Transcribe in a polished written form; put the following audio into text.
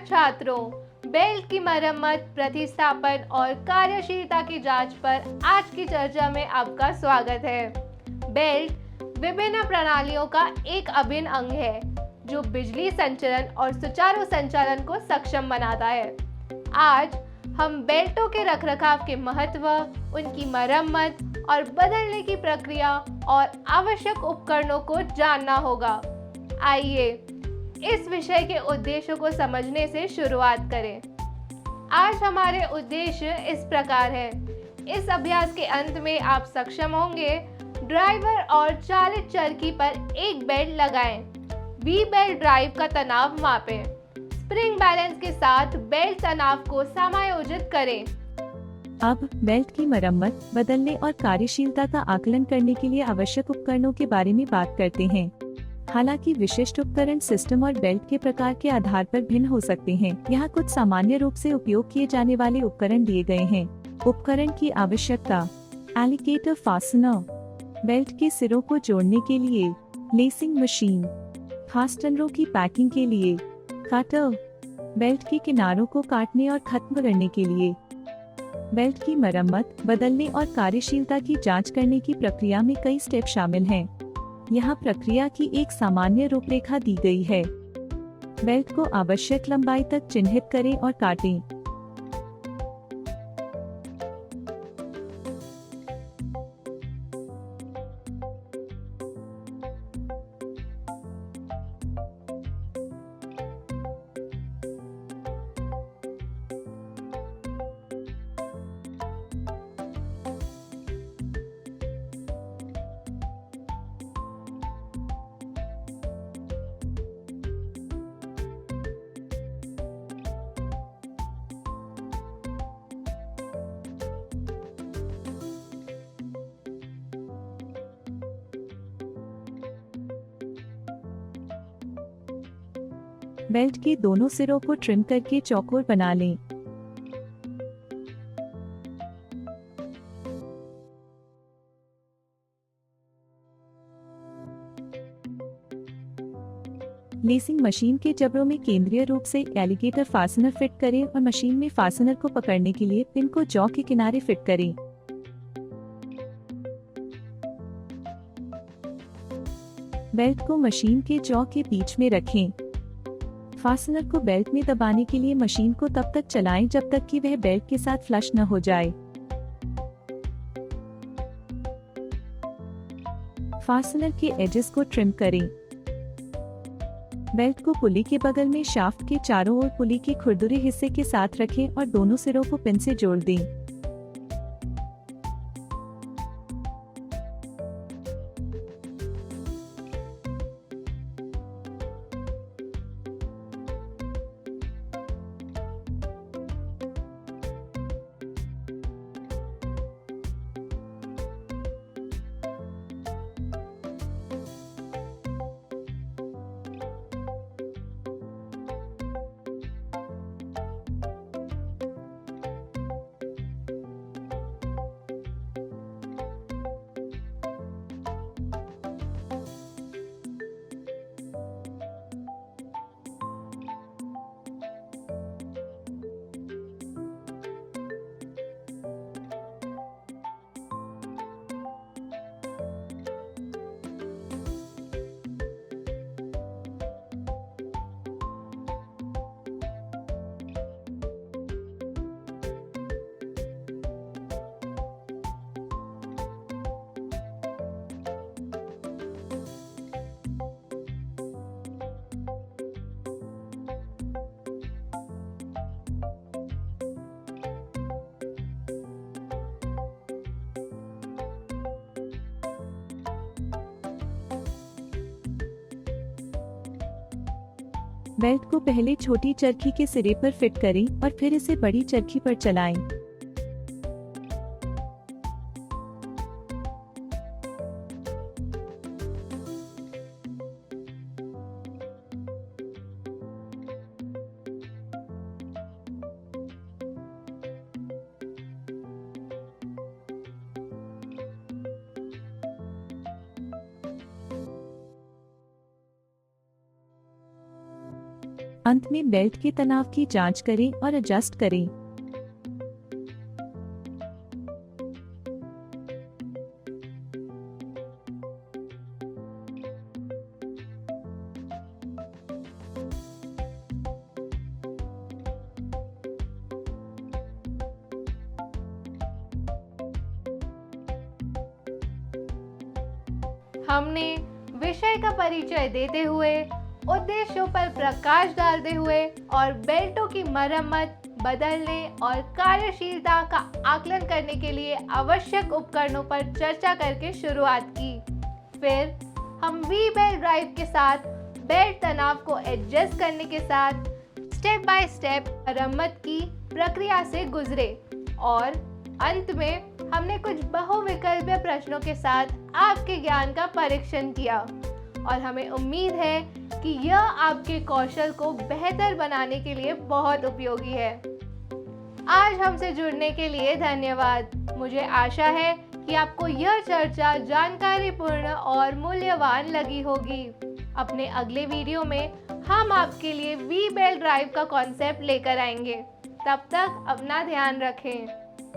छात्रों, बेल्ट की मरम्मत, प्रतिस्थापन और कार्यशीलता की जांच पर आज की चर्चा में आपका स्वागत है। बेल्ट विभिन्न प्रणालियों का एक अभिन्न अंग है जो बिजली संचरण और सुचारू संचालन को सक्षम बनाता है। आज हम बेल्टों के रखरखाव के महत्व, उनकी मरम्मत और बदलने की प्रक्रिया और आवश्यक उपकरणों को जानना होगा। आइए इस विषय के उद्देश्यों को समझने से शुरुआत करें। आज हमारे उद्देश्य इस प्रकार है। इस अभ्यास के अंत में आप सक्षम होंगे ड्राइवर और चालित चरखी पर एक बेल्ट लगाएं, वी बेल्ट ड्राइव का तनाव मापें, स्प्रिंग बैलेंस के साथ बेल्ट तनाव को समायोजित करें। अब बेल्ट की मरम्मत, बदलने और कार्यशीलता का आकलन करने के लिए आवश्यक उपकरणों के बारे में बात करते हैं। हालांकि विशिष्ट उपकरण सिस्टम और बेल्ट के प्रकार के आधार पर भिन्न हो सकते हैं। यहाँ कुछ सामान्य रूप से उपयोग किए जाने वाले उपकरण दिए गए हैं। उपकरण की आवश्यकता: एलिगेटर फास्टनर, बेल्ट के सिरों को जोड़ने के लिए, लेसिंग मशीन, फास्टनरों की पैकिंग के लिए, कटर, बेल्ट के किनारों को काटने और खत्म करने के लिए। बेल्ट की मरम्मत, बदलने और कार्यशीलता की जांच करने की प्रक्रिया में कई स्टेप शामिल हैं। यहाँ प्रक्रिया की एक सामान्य रूपरेखा दी गई है। बेल्ट को आवश्यक लंबाई तक चिन्हित करें और काटें। बेल्ट के दोनों सिरों को ट्रिम करके चौकोर बना लें। लेसिंग मशीन के जबड़ों में केंद्रीय रूप से एलिगेटर फास्टनर फिट करें और मशीन में फास्टनर को पकड़ने के लिए पिन को जॉ के किनारे फिट करें। बेल्ट को मशीन के जॉ के बीच में रखें। फास्टनर को बेल्ट में दबाने के लिए मशीन को तब तक चलाएं जब तक कि वह बेल्ट के साथ फ्लश न हो जाए। फास्टनर के एजेस को ट्रिम करें। बेल्ट को पुली के बगल में शाफ्ट के चारों ओर पुली के खुरदुरे हिस्से के साथ रखें और दोनों सिरों को पिन से जोड़ दें। बेल्ट को पहले छोटी चरखी के सिरे पर फिट करें और फिर इसे बड़ी चरखी पर चलाएं। अंत में बेल्ट के तनाव की जांच करें और एडजस्ट करें। हमने विषय का परिचय देते हुए, उद्देश्यों पर प्रकाश डालते हुए और बेल्टों की मरम्मत, बदलने और कार्यशीलता का आकलन करने के लिए आवश्यक उपकरणों पर चर्चा करके शुरुआत की। फिर हम वी बेल्ट ड्राइव के साथ बेल्ट तनाव को एडजस्ट करने के साथ स्टेप बाय स्टेप मरम्मत की प्रक्रिया से गुजरे और अंत में हमने कुछ बहुविकल्पीय प्रश्नों के साथ आपके ज्ञान का परीक्षण किया और हमें उम्मीद है कि यह आपके कौशल को बेहतर बनाने के लिए बहुत उपयोगी है। आज हमसे जुड़ने के लिए धन्यवाद। मुझे आशा है कि आपको यह चर्चा जानकारीपूर्ण और मूल्यवान लगी होगी। अपने अगले वीडियो में हम आपके लिए वी बेल्ट ड्राइव का कॉन्सेप्ट लेकर आएंगे। तब तक अपना ध्यान रखें।